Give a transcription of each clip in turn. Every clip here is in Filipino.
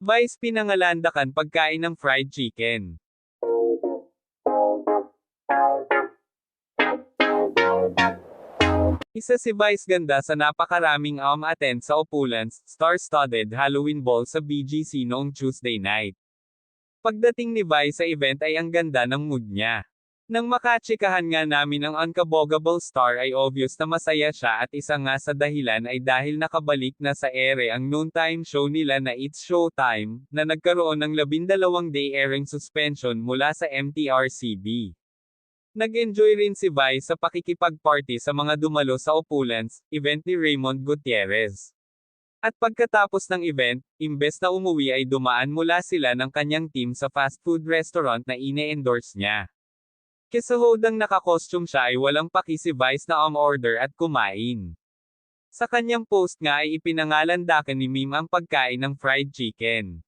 Vice pinangalandakan pagkain ng fried chicken. Isa si Vice ganda sa napakaraming attend sa opulence, star-studded Halloween Ball sa BGC noong Tuesday night. Pagdating ni Vice sa event ay ang ganda ng mood niya. Nang makatsikahan nga namin ang unkabogable star ay obvious na masaya siya at isa nga sa dahilan ay dahil nakabalik na sa ere ang noontime show nila na It's Showtime, na nagkaroon ng 12-day airing suspension mula sa MTRCB. Nag-enjoy rin si Vice sa pakikipag-party sa mga dumalo sa opulence event ni Raymond Gutierrez. At pagkatapos ng event, imbes na umuwi ay dumaan mula sila ng kanyang team sa fast food restaurant na ine-endorse niya. Kesahodang nakakostume siya ay walang paki si Vice na order at kumain. Sa kanyang post nga ay ipinangalandakan ni Meme ang pagkain ng fried chicken.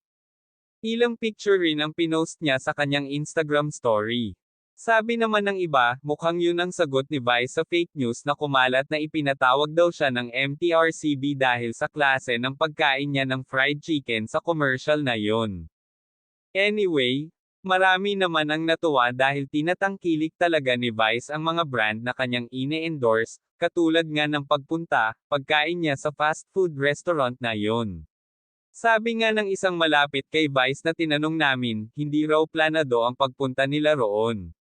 Ilang picture rin ang pinost niya sa kanyang Instagram story. Sabi naman ng iba, mukhang yun ang sagot ni Vice sa fake news na kumalat na ipinatawag daw siya ng MTRCB dahil sa klase ng pagkain niya ng fried chicken sa commercial na yun. Anyway, marami naman ang natuwa dahil tinatangkilik talaga ni Vice ang mga brand na kanyang ine-endorse, katulad nga ng pagkain niya sa fast food restaurant na yun. Sabi nga ng isang malapit kay Vice na tinanong namin, hindi raw planado ang pagpunta nila roon.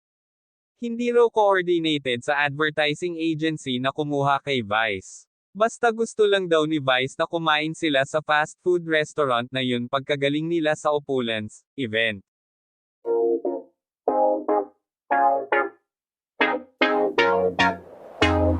Hindi raw coordinated sa advertising agency na kumuha kay Vice. Basta gusto lang daw ni Vice na kumain sila sa fast food restaurant na yun pagkagaling nila sa opulence event.